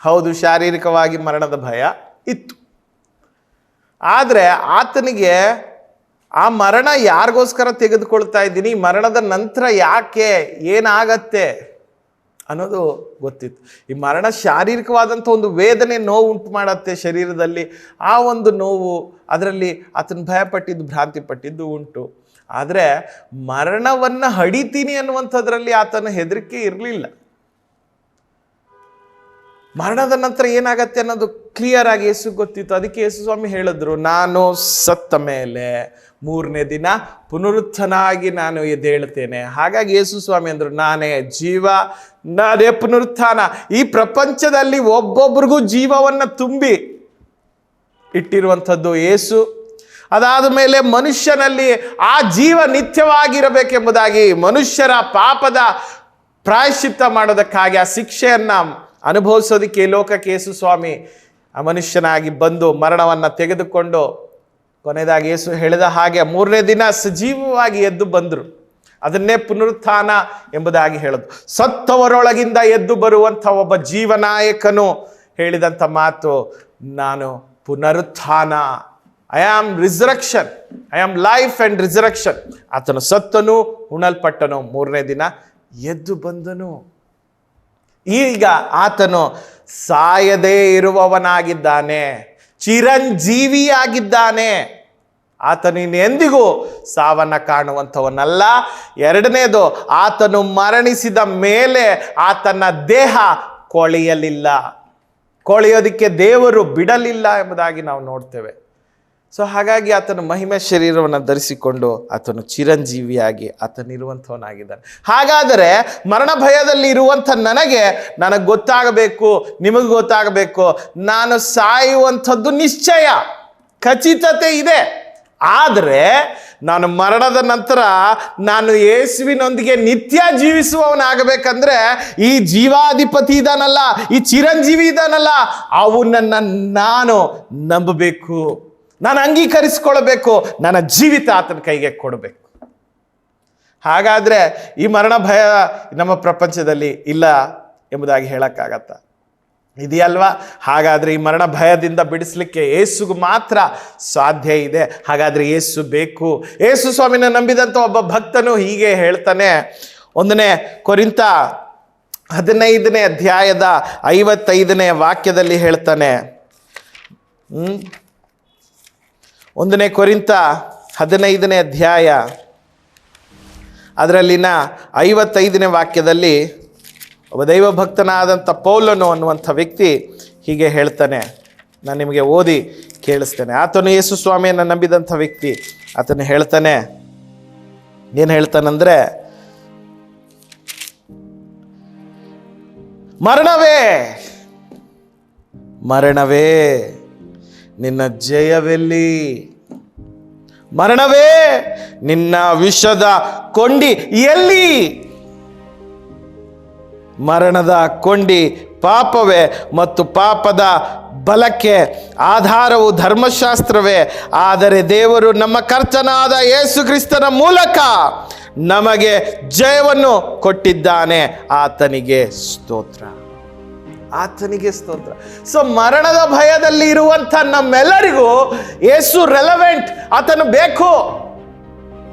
ಹೌದು, ಶಾರೀರಿಕವಾಗಿ ಮರಣದ ಭಯ ಇತ್ತು. ಆದರೆ ಆತನಿಗೆ ಆ ಮರಣ ಯಾರಿಗೋಸ್ಕರ ತೆಗೆದುಕೊಳ್ತಾ ಇದ್ದೀನಿ, ಮರಣದ ನಂತರ ಯಾಕೆ, ಏನಾಗತ್ತೆ ಅನ್ನೋದು ಗೊತ್ತಿತ್ತು. ಈ ಮರಣ ಶಾರೀರಿಕವಾದಂಥ ಒಂದು ವೇದನೆ, ನೋವು ಉಂಟು ಮಾಡತ್ತೆ ಶರೀರದಲ್ಲಿ. ಆ ಒಂದು ನೋವು, ಅದರಲ್ಲಿ ಆತನ ಭಯಪಟ್ಟಿದ್ದು, ಭ್ರಾಂತಿ ಪಟ್ಟಿದ್ದು ಉಂಟು. ಆದರೆ ಮರಣವನ್ನು ಹಡಿತೀನಿ ಅನ್ನುವಂಥದ್ರಲ್ಲಿ ಆತನ ಹೆದರಿಕೆ ಇರಲಿಲ್ಲ. ಮರಣದ ನಂತರ ಏನಾಗತ್ತೆ ಅನ್ನೋದು ಕ್ಲಿಯರ್ ಆಗಿ ಯೇಸು ಗೊತ್ತಿತ್ತು. ಅದಕ್ಕೆ ಯೇಸು ಸ್ವಾಮಿ ಹೇಳಿದ್ರು, ನಾನು ಸತ್ತ ಮೇಲೆ 3ನೇ ದಿನ ಪುನರುತ್ಥಾನಾಗಿ ನಾನು ಎದ್ದೇಳ್ತೇನೆ. ಹಾಗಾಗಿ ಯೇಸು ಸ್ವಾಮಿ ಅಂದರು, ನಾನೇ ಜೀವ, ನಾನೇ ಪುನರುತ್ಥಾನ. ಈ ಪ್ರಪಂಚದಲ್ಲಿ ಒಬ್ಬೊಬ್ರಿಗೂ ಜೀವವನ್ನು ತುಂಬಿ ಇಟ್ಟಿರುವಂಥದ್ದು ಯೇಸು. ಅದಾದ ಮೇಲೆ ಮನುಷ್ಯನಲ್ಲಿ ಆ ಜೀವ ನಿತ್ಯವಾಗಿರಬೇಕೆಂಬುದಾಗಿ, ಮನುಷ್ಯರ ಪಾಪದ ಪ್ರಾಯಶ್ಚಿತ್ತ ಮಾಡೋದಕ್ಕಾಗಿ, ಆ ಶಿಕ್ಷೆಯನ್ನು ಅನುಭವಿಸೋದಕ್ಕೆ ಈ ಲೋಕಕ್ಕೆ ಯೇಸು ಸ್ವಾಮಿ ಆ ಮನುಷ್ಯನಾಗಿ ಬಂದು ಮರಣವನ್ನು ತೆಗೆದುಕೊಂಡು, ಕೊನೆಯದಾಗಿ ಯೇಸು ಹೇಳಿದ ಹಾಗೆ 3ನೇ ದಿನ ಸಜೀವವಾಗಿ ಎದ್ದು ಬಂದರು. ಅದನ್ನೇ ಪುನರುತ್ಥಾನ ಎಂಬುದಾಗಿ ಹೇಳೋದು. ಸತ್ತವರೊಳಗಿಂದ ಎದ್ದು ಬರುವಂಥ ಒಬ್ಬ ಜೀವನಾಯಕನು ಹೇಳಿದಂಥ ಮಾತು, ನಾನು ಪುನರುತ್ಥಾನ, I am resurrection, I am life and resurrection. ಆತನು ಸತ್ತನು, ಉಣಲ್ಪಟ್ಟನು, 3ನೇ ದಿನ ಎದ್ದು ಬಂದನು. ಈಗ ಆತನು ಸಾಯದೇ ಇರುವವನಾಗಿದ್ದಾನೆ, ಚಿರಂಜೀವಿಯಾಗಿದ್ದಾನೆ. ಆತನು ಇನ್ನೆಂದಿಗೂ ಸಾವನ್ನ ಕಾಣುವಂಥವನಲ್ಲ. ಎರಡನೇದು, ಆತನು ಮರಣಿಸಿದ ಮೇಲೆ ಆತನ ದೇಹ ಕೊಳೆಯಲಿಲ್ಲ, ಕೊಳೆಯೋದಕ್ಕೆ ದೇವರು ಬಿಡಲಿಲ್ಲ ಎಂಬುದಾಗಿ ನಾವು ನೋಡ್ತೇವೆ. ಸೊ ಹಾಗಾಗಿ ಆತನು ಮಹಿಮೆ ಶರೀರವನ್ನು ಧರಿಸಿಕೊಂಡು ಆತನು ಚಿರಂಜೀವಿಯಾಗಿ ಆತನಿರುವಂಥವನಾಗಿದ್ದಾನೆ. ಹಾಗಾದರೆ ಮರಣ ಭಯದಲ್ಲಿ ಇರುವಂಥ ನನಗೆ ಗೊತ್ತಾಗಬೇಕು, ನಿಮಗೆ ಗೊತ್ತಾಗಬೇಕು, ನಾನು ಸಾಯುವಂಥದ್ದು ನಿಶ್ಚಯ, ಖಚಿತತೆ ಇದೆ. ಆದರೆ ನಾನು ಮರಣದ ನಂತರ ನಾನು ಯೇಸುವಿನೊಂದಿಗೆ ನಿತ್ಯ ಜೀವಿಸುವವನಾಗಬೇಕಂದ್ರೆ ಈ ಜೀವಾಧಿಪತಿ ಇದಾನಲ್ಲ, ಈ ಚಿರಂಜೀವಿ ಇದಾನಲ್ಲ, ಅವನನ್ನು ನಾನು ನಂಬಬೇಕು, ನಾನು ಅಂಗೀಕರಿಸಿಕೊಳ್ಳಬೇಕು, ನನ್ನ ಜೀವಿತ ಆತನ ಕೈಗೆ ಕೊಡಬೇಕು. ಹಾಗಾದರೆ ಈ ಮರಣ ಭಯ ನಮ್ಮ ಪ್ರಪಂಚದಲ್ಲಿ ಇಲ್ಲ ಎಂಬುದಾಗಿ ಹೇಳಕ್ಕಾಗತ್ತ? ಇದೆಯಲ್ವಾ? ಹಾಗಾದರೆ ಈ ಮರಣ ಭಯದಿಂದ ಬಿಡಿಸ್ಲಿಕ್ಕೆ ಯೇಸುಗೂ ಮಾತ್ರ ಸಾಧ್ಯ ಇದೆ. ಹಾಗಾದರೆ ಯೇಸು ಬೇಕು. ಯೇಸು ಸ್ವಾಮಿನ ನಂಬಿದಂಥ ಒಬ್ಬ ಭಕ್ತನು ಹೀಗೆ ಹೇಳ್ತಾನೆ, 1ನೇ ಕೊರಿಂಥ 15ನೇ ಅಧ್ಯಾಯದ 55ನೇ ವಾಕ್ಯದಲ್ಲಿ ಹೇಳ್ತಾನೆ. 1ನೇ ಕೊರಿಂಥ 15ನೇ ಅಧ್ಯಾಯ ಅದರಲ್ಲಿನ 55ನೇ ವಾಕ್ಯದಲ್ಲಿ ಒಬ್ಬ ದೈವ ಭಕ್ತನಾದಂಥ ಪೌಲನು ಅನ್ನುವಂಥ ವ್ಯಕ್ತಿ ಹೀಗೆ ಹೇಳ್ತಾನೆ. ನಾನು ನಿಮಗೆ ಓದಿ ಕೇಳಿಸ್ತೇನೆ. ಆತನು ಯೇಸು ಸ್ವಾಮಿಯನ್ನು ನಂಬಿದಂಥ ವ್ಯಕ್ತಿ. ಆತನು ಹೇಳ್ತಾನೆ, ಏನು ಹೇಳ್ತಾನಂದ್ರೆ, ಮರಣವೇ ಮರಣವೇ ನಿನ್ನ ಜಯವೆಲ್ಲಿ? ಮರಣವೇ ನಿನ್ನ ವಿಷದ ಕೊಂಡಿ ಎಲ್ಲಿ? ಮರಣದ ಕೊಂಡಿ ಪಾಪವೇ ಮತ್ತು ಪಾಪದ ಬಲಕ್ಕೆ ಆಧಾರವು ಧರ್ಮಶಾಸ್ತ್ರವೇ. ಆದರೆ ದೇವರು ನಮ್ಮ ಕರ್ತನಾದ ಯೇಸು ಕ್ರಿಸ್ತನ ಮೂಲಕ ನಮಗೆ ಜಯವನ್ನು ಕೊಟ್ಟಿದ್ದಾನೆ. ಆತನಿಗೆ ಸ್ತೋತ್ರ, ಆತನಿಗೆ ಸ್ತೋತ್ರ. ಸೊ ಮರಣದ ಭಯದಲ್ಲಿ ಇರುವಂಥ ನಮ್ಮೆಲ್ಲರಿಗೂ ಯೇಸು ರೆಲೆವೆಂಟ್, ಆತನು ಬೇಕು.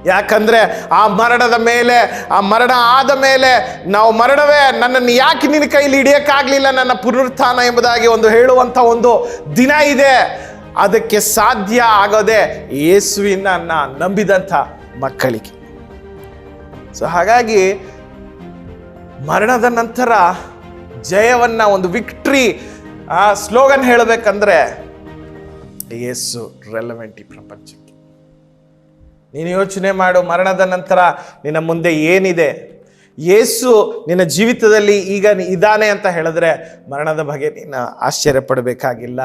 ಯಾಕಂದ್ರೆ ಆ ಮರಣದ ಮೇಲೆ, ಆ ಮರಣ ಆದ ಮೇಲೆ ನಾವು ಮರಣವೇ ನನ್ನನ್ನು ಯಾಕೆ ನಿನ್ನ ಕೈಲಿ ಹಿಡಿಯಕ್ಕಾಗ್ಲಿಲ್ಲ, ನನ್ನ ಪುನರುತ್ಥಾನ ಎಂಬುದಾಗಿ ಹೇಳುವಂಥ ಒಂದು ದಿನ ಇದೆ. ಅದಕ್ಕೆ ಸಾಧ್ಯ ಆಗೋದೆ ಯೇಸುವಿನ ನಂಬಿದಂಥ ಮಕ್ಕಳಿಗೆ. ಸೊ ಹಾಗಾಗಿ ಮರಣದ ನಂತರ ಜಯವನ್ನ, ಒಂದು ವಿಕ್ಟ್ರಿ ಸ್ಲೋಗನ್ ಹೇಳಬೇಕಂದ್ರೆ ಯೇಸು ರೆಲೆವೆಂಟ್ ಈ ಪ್ರಪಂಚಕ್ಕೆ. ನೀನು ಯೋಚನೆ ಮಾಡು, ಮರಣದ ನಂತರ ನಿನ್ನ ಮುಂದೆ ಏನಿದೆ? ಯೇಸು ನಿನ್ನ ಜೀವಿತದಲ್ಲಿ ಈಗ ಇದ್ದಾನೆ ಅಂತ ಹೇಳಿದ್ರೆ ಮರಣದ ಬಗ್ಗೆ ನೀನು ಆಶ್ಚರ್ಯ ಪಡಬೇಕಾಗಿಲ್ಲ.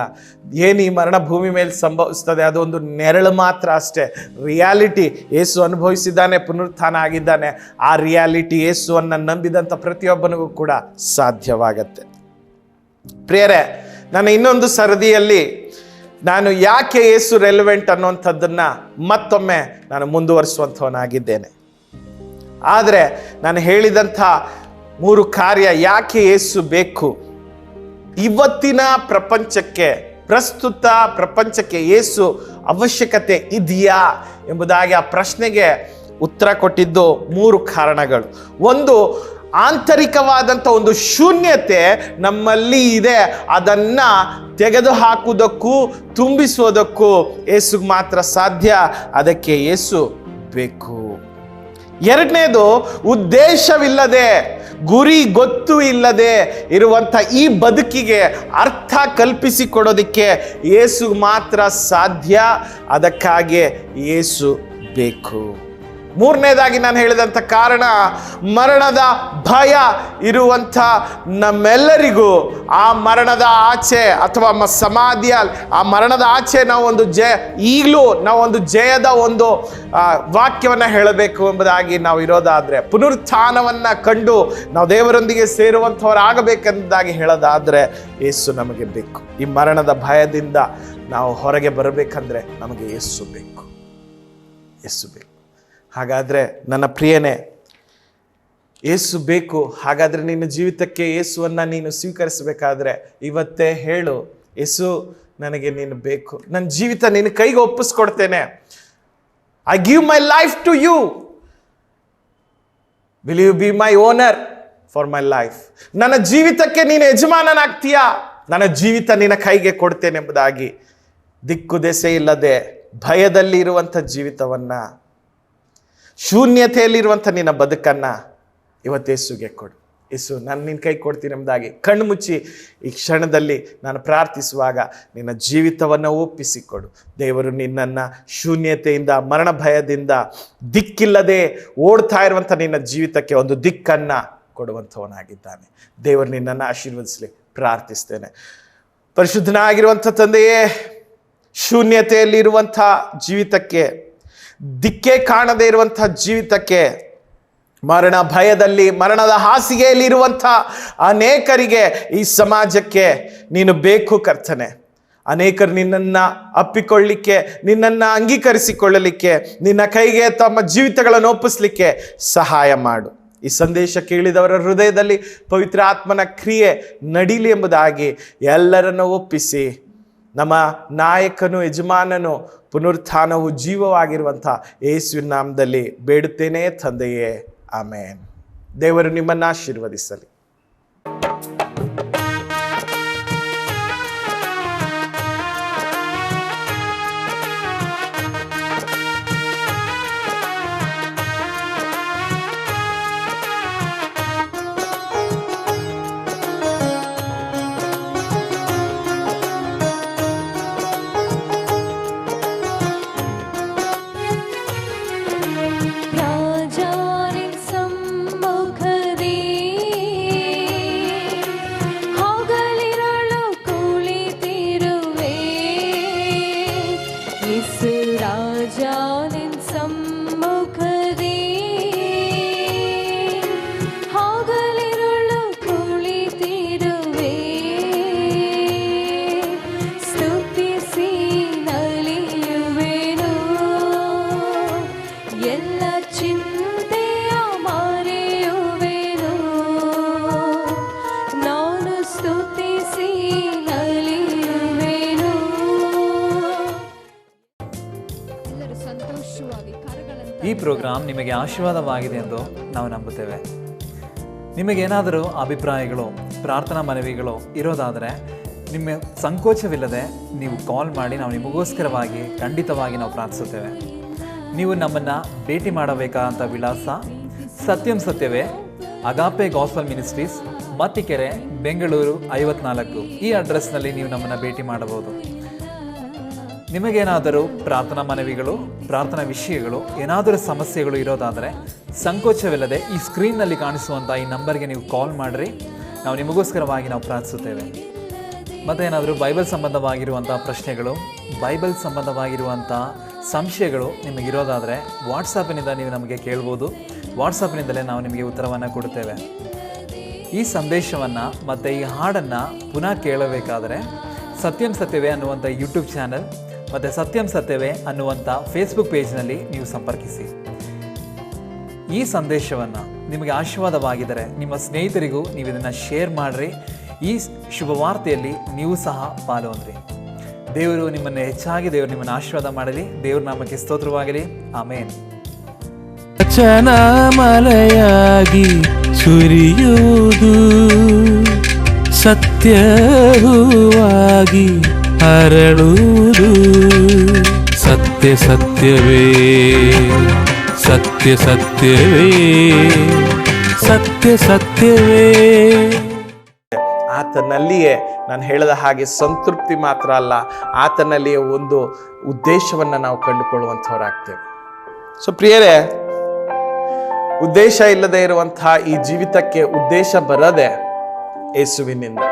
ಏನು ಈ ಮರಣ ಭೂಮಿ ಮೇಲೆ ಸಂಭವಿಸ್ತದೆ ಅದು ಒಂದು ನೆರಳು ಮಾತ್ರ ಅಷ್ಟೇ. ರಿಯಾಲಿಟಿ ಯೇಸು ಅನುಭವಿಸಿದ್ದಾನೆ, ಪುನರುತ್ಥಾನ ಆಗಿದ್ದಾನೆ. ಆ ರಿಯಾಲಿಟಿ ಯೇಸುವನ್ನು ನಂಬಿದಂಥ ಪ್ರತಿಯೊಬ್ಬನಿಗೂ ಕೂಡ ಸಾಧ್ಯವಾಗತ್ತೆ. ಪ್ರಿಯರೇ, ನಾನು ಇನ್ನೊಂದು ಸರದಿಯಲ್ಲಿ ನಾನು ಯಾಕೆ ಯೇಸು ರೆಲೆವೆಂಟ್ ಅನ್ನುವಂಥದ್ದನ್ನು ಮತ್ತೊಮ್ಮೆ ನಾನು ಮುಂದುವರಿಸುವಂಥವನಾಗಿದ್ದೇನೆ. ಆದರೆ ನಾನು ಹೇಳಿದಂಥ 3 ಕಾರ್ಯ ಯಾಕೆ ಯೇಸು ಬೇಕು, ಇವತ್ತಿನ ಪ್ರಪಂಚಕ್ಕೆ, ಪ್ರಸ್ತುತ ಪ್ರಪಂಚಕ್ಕೆ ಯೇಸು ಅವಶ್ಯಕತೆ ಇದೆಯಾ ಎಂಬುದಾಗಿ ಆ ಪ್ರಶ್ನೆಗೆ ಉತ್ತರ ಕೊಟ್ಟಿದ್ದು 3 ಕಾರಣಗಳು. ಒಂದು, ಆಂತರಿಕವಾದಂಥ ಒಂದು ಶೂನ್ಯತೆ ನಮ್ಮಲ್ಲಿ ಇದೆ. ಅದನ್ನು ತೆಗೆದು ಹಾಕುವುದಕ್ಕೂ ತುಂಬಿಸೋದಕ್ಕೂ ಯೇಸುಗೆ ಮಾತ್ರ ಸಾಧ್ಯ. ಅದಕ್ಕೆ ಯೇಸು ಬೇಕು. ಎರಡನೇದು, ಉದ್ದೇಶವಿಲ್ಲದೆ, ಗುರಿ ಗೊತ್ತು ಇಲ್ಲದೆ ಇರುವಂಥ ಈ ಬದುಕಿಗೆ ಅರ್ಥ ಕಲ್ಪಿಸಿಕೊಡೋದಕ್ಕೆ ಯೇಸುಗೆ ಮಾತ್ರ ಸಾಧ್ಯ. ಅದಕ್ಕಾಗಿ ಯೇಸು ಬೇಕು. ಮೂರನೇದಾಗಿ ನಾನು ಹೇಳಿದಂಥ ಕಾರಣ, ಮರಣದ ಭಯ ಇರುವಂಥ ನಮ್ಮೆಲ್ಲರಿಗೂ ಆ ಮರಣದ ಆಚೆ ಅಥವಾ ಸಮಾಧಿಯ ಆ ಮರಣದ ಆಚೆ ಈಗಲೂ ನಾವು ಒಂದು ಜಯದ ಒಂದು ವಾಕ್ಯವನ್ನು ಹೇಳಬೇಕು ಎಂಬುದಾಗಿ ನಾವು ಇರೋದಾದರೆ, ಪುನರುತ್ಥಾನವನ್ನು ಕಂಡು ನಾವು ದೇವರೊಂದಿಗೆ ಸೇರುವಂಥವರಾಗಬೇಕೆಂಬುದಾಗಿ ಹೇಳೋದಾದರೆ ಯೇಸು ನಮಗೆ ಬೇಕು. ಈ ಮರಣದ ಭಯದಿಂದ ನಾವು ಹೊರಗೆ ಬರಬೇಕಂದ್ರೆ ನಮಗೆ ಯೇಸು ಬೇಕು, ಯೇಸು ಬೇಕು. ಹಾಗಾದರೆ ನನ್ನ ಪ್ರಿಯನೇ, ಯೇಸು ಬೇಕು. ಹಾಗಾದರೆ ನಿನ್ನ ಜೀವಿತಕ್ಕೆ ಯೇಸುವನ್ನು ನೀನು ಸ್ವೀಕರಿಸಬೇಕಾದ್ರೆ ಇವತ್ತೇ ಹೇಳು, ಯೇಸು ನನಗೆ ನೀನು ಬೇಕು, ನನ್ನ ಜೀವಿತ ನಿನ್ನ ಕೈಗೆ ಒಪ್ಪಿಸ್ಕೊಡ್ತೇನೆ. I give my life to you. Will you be my owner for my life? ನನ್ನ ಜೀವಿತಕ್ಕೆ ನೀನು ಯಜಮಾನನಾಗ್ತೀಯಾ? ನನ್ನ ಜೀವಿತ ನಿನ್ನ ಕೈಗೆ ಕೊಡ್ತೇನೆ ಎಂಬುದಾಗಿ ದಿಕ್ಕು ದೆಸೆ ಇಲ್ಲದೆ ಭಯದಲ್ಲಿ ಇರುವಂಥ ಜೀವಿತವನ್ನು, ಶೂನ್ಯತೆಯಲ್ಲಿರುವಂಥ ನಿನ್ನ ಬದುಕನ್ನು ಇವತ್ತು ಯೇಸುಗೆ ಕೊಡು. ಯೇಸು, ನಾನು ನಿನ್ನ ಕೈ ಕೊಡ್ತೀನಿ ಎಂಬುದಾಗಿ ಕಣ್ಣು ಮುಚ್ಚಿ ಈ ಕ್ಷಣದಲ್ಲಿ ನಾನು ಪ್ರಾರ್ಥಿಸುವಾಗ ನಿನ್ನ ಜೀವಿತವನ್ನು ಒಪ್ಪಿಸಿಕೊಡು. ದೇವರು ನಿನ್ನನ್ನು ಶೂನ್ಯತೆಯಿಂದ, ಮರಣ ಭಯದಿಂದ, ದಿಕ್ಕಿಲ್ಲದೆ ಓಡ್ತಾ ಇರುವಂಥ ನಿನ್ನ ಜೀವಿತಕ್ಕೆ ಒಂದು ದಿಕ್ಕನ್ನು ಕೊಡುವಂಥವನಾಗಿದ್ದಾನೆ. ದೇವರು ನಿನ್ನನ್ನು ಆಶೀರ್ವದಿಸಲಿ. ಪ್ರಾರ್ಥಿಸ್ತೇನೆ. ಪರಿಶುದ್ಧನಾಗಿರುವಂಥ ತಂದೆಯೇ, ಶೂನ್ಯತೆಯಲ್ಲಿರುವಂಥ ಜೀವಿತಕ್ಕೆ, ದಿಕ್ಕೇ ಕಾಣದೇ ಇರುವಂಥ ಜೀವಿತಕ್ಕೆ, ಮರಣ ಭಯದಲ್ಲಿ, ಮರಣದ ಹಾಸಿಗೆಯಲ್ಲಿ ಇರುವಂಥ ಅನೇಕರಿಗೆ, ಈ ಸಮಾಜಕ್ಕೆ ನೀನು ಬೇಕು ಕರ್ತನೆ. ಅನೇಕರು ನಿನ್ನನ್ನು ಅಪ್ಪಿಕೊಳ್ಳಲಿಕ್ಕೆ, ನಿನ್ನನ್ನು ಅಂಗೀಕರಿಸಿಕೊಳ್ಳಲಿಕ್ಕೆ, ನಿನ್ನ ಕೈಗೆ ತಮ್ಮ ಜೀವಿತಗಳನ್ನು ಒಪ್ಪಿಸಲಿಕ್ಕೆ ಸಹಾಯ ಮಾಡು. ಈ ಸಂದೇಶ ಕೇಳಿದವರ ಹೃದಯದಲ್ಲಿ ಪವಿತ್ರ ಆತ್ಮನ ಕ್ರಿಯೆ ನಡೀಲಿ ಎಂಬುದಾಗಿ ಎಲ್ಲರನ್ನು ಒಪ್ಪಿಸಿ, ನಮ್ಮ ನಾಯಕನು, ಯಜಮಾನನು, ಪುನರುತ್ಥಾನವು ಜೀವವಾಗಿರುವಂಥ ಯೇಸುವಿನ ನಾಮದಲ್ಲಿ ಬೇಡುತ್ತೇನೆ ತಂದೆಯೇ, ಆಮೇನ್. ದೇವರು ನಿಮ್ಮನ್ನು ಆಶೀರ್ವದಿಸಲಿ. ರಾಜಾನಿನ್ ಸಮ್ಮುಖದಿ ಈ ಪ್ರೋಗ್ರಾಂ ನಿಮಗೆ ಆಶೀರ್ವಾದವಾಗಿದೆ ಎಂದು ನಾವು ನಂಬುತ್ತೇವೆ. ನಿಮಗೇನಾದರೂ ಅಭಿಪ್ರಾಯಗಳು, ಪ್ರಾರ್ಥನಾ ಮನವಿಗಳು ಇರೋದಾದರೆ ನಿಮ್ಮ ಸಂಕೋಚವಿಲ್ಲದೆ ನೀವು ಕಾಲ್ ಮಾಡಿ, ನಾವು ನಿಮಗೋಸ್ಕರವಾಗಿ ಖಂಡಿತವಾಗಿ ನಾವು ಪ್ರಾರ್ಥಿಸುತ್ತೇವೆ. ನೀವು ನಮ್ಮನ್ನು ಭೇಟಿ ಮಾಡಬೇಕಾದಂಥ ವಿಳಾಸ ಸತ್ಯಂ ಸತ್ಯವೇ, ಅಗಾಪೆ ಗಾಸ್ಪಲ್ ಮಿನಿಸ್ಟ್ರೀಸ್, ಮತ್ತಿಕೆರೆ, ಬೆಂಗಳೂರು 54. ಈ ಅಡ್ರೆಸ್ನಲ್ಲಿ ನೀವು ನಮ್ಮನ್ನು ಭೇಟಿ ಮಾಡಬಹುದು. ನಿಮಗೇನಾದರೂ ಪ್ರಾರ್ಥನಾ ಮನವಿಗಳು, ಪ್ರಾರ್ಥನಾ ವಿಷಯಗಳು, ಏನಾದರೂ ಸಮಸ್ಯೆಗಳು ಇರೋದಾದರೆ ಸಂಕೋಚವಿಲ್ಲದೆ ಈ ಸ್ಕ್ರೀನ್ನಲ್ಲಿ ಕಾಣಿಸುವಂಥ ಈ ನಂಬರ್ಗೆ ನೀವು ಕಾಲ್ ಮಾಡಿರಿ, ನಾವು ನಿಮಗೋಸ್ಕರವಾಗಿ ನಾವು ಪ್ರಾರ್ಥಿಸುತ್ತೇವೆ. ಮತ್ತು ಏನಾದರೂ ಬೈಬಲ್ ಸಂಬಂಧವಾಗಿರುವಂಥ ಪ್ರಶ್ನೆಗಳು, ಬೈಬಲ್ ಸಂಬಂಧವಾಗಿರುವಂಥ ಸಂಶಯಗಳು ನಿಮಗಿರೋದಾದರೆ ವಾಟ್ಸಪ್ಪಿನಿಂದ ನೀವು ನಮಗೆ ಕೇಳ್ಬೋದು. ವಾಟ್ಸಪ್ನಿಂದಲೇ ನಾವು ನಿಮಗೆ ಉತ್ತರವನ್ನು ಕೊಡುತ್ತೇವೆ. ಈ ಸಂದೇಶವನ್ನು ಮತ್ತು ಈ ಹಾಡನ್ನು ಪುನಃ ಕೇಳಬೇಕಾದರೆ ಸತ್ಯಂ ಸತ್ಯವೇ ಅನ್ನುವಂಥ ಯೂಟ್ಯೂಬ್ ಚಾನಲ್ ಮತ್ತು ಸತ್ಯಂ ಸತ್ಯವೇ ಅನ್ನುವಂಥ ಫೇಸ್ಬುಕ್ ಪೇಜ್ನಲ್ಲಿ ನೀವು ಸಂಪರ್ಕಿಸಿ. ಈ ಸಂದೇಶವನ್ನು ನಿಮಗೆ ಆಶೀರ್ವಾದವಾಗಿದ್ದರೆ ನಿಮ್ಮ ಸ್ನೇಹಿತರಿಗೂ ನೀವು ಇದನ್ನು ಶೇರ್ ಮಾಡಿರಿ. ಈ ಶುಭವಾರ್ತೆಯಲ್ಲಿ ನೀವು ಸಹ ಪಾಲ್ಗೊಂಡ್ರಿ. ದೇವರು ನಿಮ್ಮನ್ನು ಹೆಚ್ಚಾಗಿ, ದೇವರು ನಿಮ್ಮನ್ನು ಆಶೀರ್ವಾದ ಮಾಡಲಿ. ದೇವ್ರ ನಾಮಕ್ಕೆ ಸ್ತೋತ್ರವಾಗಲಿ. ಆಮೇನ್. ವಚನ ಮಳೆಯಾಗಿ ಸುರಿಯುವುದು, ಸತ್ಯ ಹೂವಾಗಿ ಅರಳುವುದು. ಸತ್ಯ ಸತ್ಯವೇ, ಸತ್ಯ ಸತ್ಯವೇ, ಸತ್ಯ ಸತ್ಯವೇ. ಆತನಲ್ಲಿಯೇ ನಾನು ಹೇಳಿದ ಹಾಗೆ ಸಂತೃಪ್ತಿ ಮಾತ್ರ ಅಲ್ಲ, ಆತನಲ್ಲಿಯೇ ಒಂದು ಉದ್ದೇಶವನ್ನು ನಾವು ಕಂಡುಕೊಳ್ಳುವಂಥವರಾಗ್ತೇವೆ. ಸೊ ಪ್ರಿಯರೇ, ಉದ್ದೇಶ ಇಲ್ಲದೆ ಇರುವಂತಹ ಈ ಜೀವಿತಕ್ಕೆ ಉದ್ದೇಶ ಬರದೆ ಯೇಸುವಿನಿಂದ.